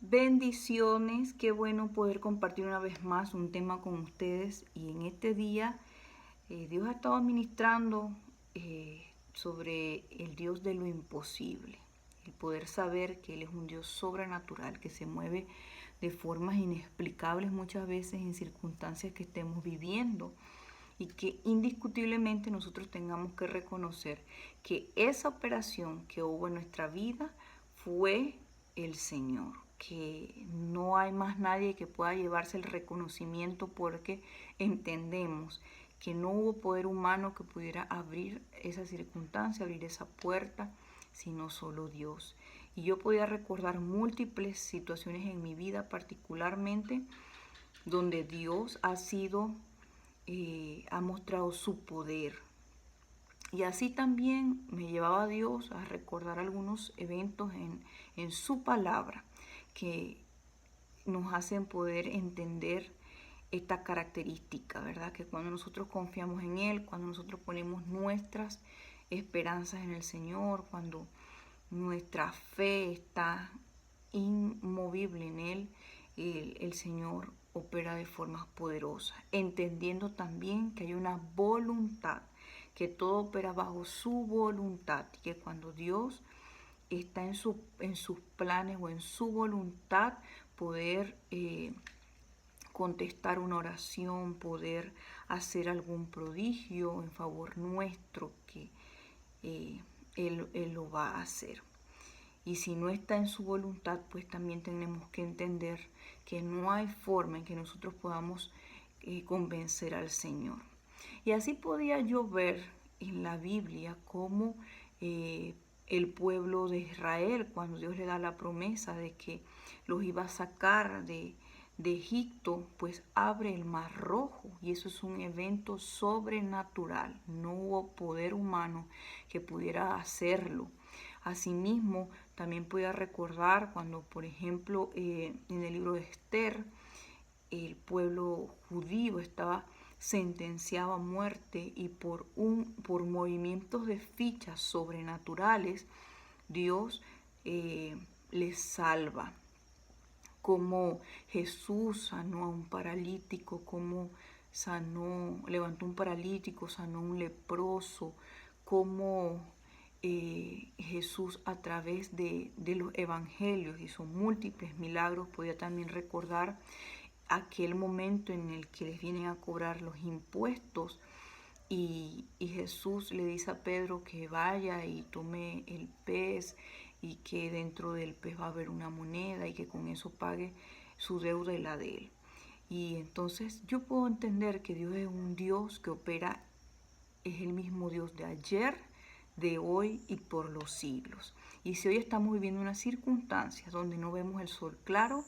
Bendiciones, qué bueno poder compartir una vez más un tema con ustedes y en este día Dios ha estado ministrando sobre el Dios de lo imposible, el poder saber que Él es un Dios sobrenatural que se mueve de formas inexplicables muchas veces en circunstancias que estemos viviendo y que indiscutiblemente nosotros tengamos que reconocer que esa operación que hubo en nuestra vida fue el Señor, que no hay más nadie que pueda llevarse el reconocimiento porque entendemos que no hubo poder humano que pudiera abrir esa circunstancia, abrir esa puerta, sino solo Dios. Y yo podía recordar múltiples situaciones en mi vida, particularmente donde Dios ha mostrado su poder. Y así también me llevaba a Dios a recordar algunos eventos en su palabra que nos hacen poder entender esta característica, ¿verdad? Que cuando nosotros confiamos en Él, cuando nosotros ponemos nuestras esperanzas en el Señor, cuando nuestra fe está inmovible en Él, el Señor opera de formas poderosas, entendiendo también que hay una voluntad, que todo opera bajo su voluntad, y que cuando Dios está en sus planes o en su voluntad, poder contestar una oración, poder hacer algún prodigio en favor nuestro, que él lo va a hacer. Y si no está en su voluntad, pues también tenemos que entender que no hay forma en que nosotros podamos convencer al Señor. Y así podía yo ver en la Biblia cómo el pueblo de Israel, cuando Dios le da la promesa de que los iba a sacar de Egipto, pues abre el mar rojo, y eso es un evento sobrenatural. No hubo poder humano que pudiera hacerlo. Asimismo, también podía recordar cuando, por ejemplo, en el libro de Esther, el pueblo judío estaba sentenciado a muerte y por movimientos de fichas sobrenaturales, Dios les salva. Como Jesús sanó a un paralítico, como levantó un paralítico, sanó a un leproso, como Jesús a través de los evangelios hizo múltiples milagros. Podía también recordar aquel momento en el que les vienen a cobrar los impuestos y Jesús le dice a Pedro que vaya y tome el pez y que dentro del pez va a haber una moneda y que con eso pague su deuda y la de él. Y entonces yo puedo entender que Dios es un Dios que opera, es el mismo Dios de ayer, de hoy y por los siglos. Y si hoy estamos viviendo una circunstancia donde no vemos el sol claro,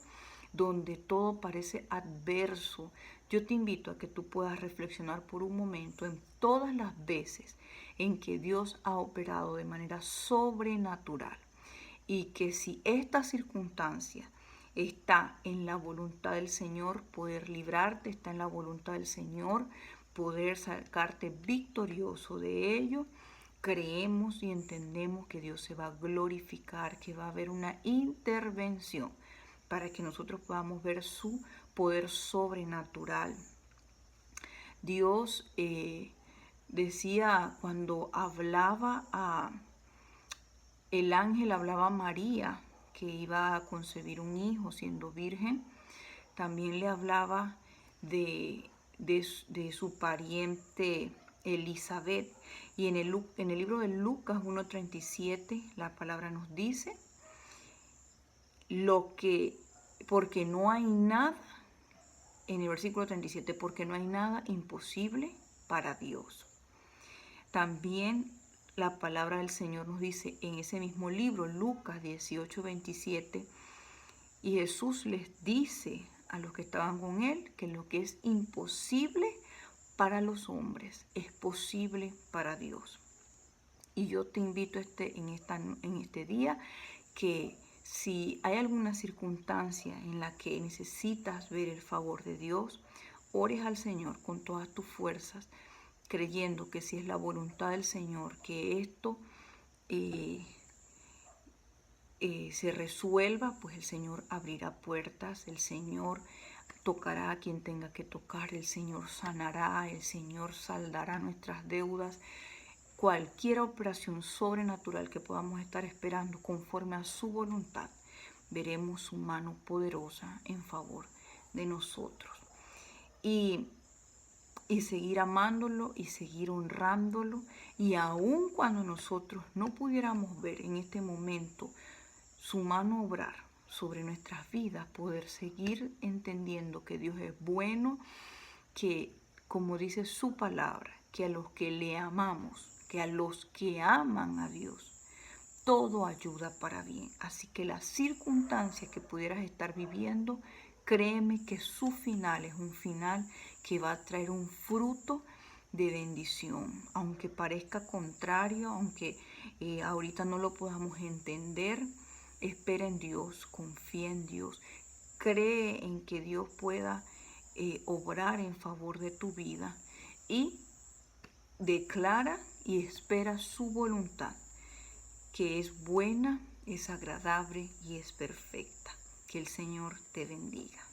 donde todo parece adverso, yo te invito a que tú puedas reflexionar por un momento en todas las veces en que Dios ha operado de manera sobrenatural, y que si esta circunstancia está en la voluntad del Señor, poder librarte, está en la voluntad del Señor, poder sacarte victorioso de ello. Creemos y entendemos que Dios se va a glorificar, que va a haber una intervención para que nosotros podamos ver su poder sobrenatural. Dios decía cuando el ángel hablaba a María que iba a concebir un hijo siendo virgen, también le hablaba de su pariente Elizabeth. Y en el libro de Lucas 1:37 la palabra nos dice porque no hay nada, en el versículo 37, porque no hay nada imposible para Dios. También la palabra del Señor nos dice en ese mismo libro, Lucas 18:27, y Jesús les dice a los que estaban con él que lo que es imposible para los hombres es posible para Dios. Y yo te invito en este día que si hay alguna circunstancia en la que necesitas ver el favor de Dios, ores al Señor con todas tus fuerzas, creyendo que si es la voluntad del Señor, que esto se resuelva, pues el Señor abrirá puertas, el Señor tocará a quien tenga que tocar, el Señor sanará, el Señor saldará nuestras deudas. Cualquier operación sobrenatural que podamos estar esperando conforme a su voluntad, veremos su mano poderosa en favor de nosotros. Y seguir amándolo y seguir honrándolo. Y aun cuando nosotros no pudiéramos ver en este momento su mano obrar sobre nuestras vidas, poder seguir entendiendo que Dios es bueno, que como dice su palabra, que a los que le amamos, que a los que aman a Dios, todo ayuda para bien. Así que las circunstancias que pudieras estar viviendo, créeme que su final es un final que va a traer un fruto de bendición. Aunque parezca contrario, aunque ahorita no lo podamos entender, espera en Dios, confía en Dios, cree en que Dios pueda obrar en favor de tu vida y declara y espera su voluntad, que es buena, es agradable y es perfecta. Que el Señor te bendiga.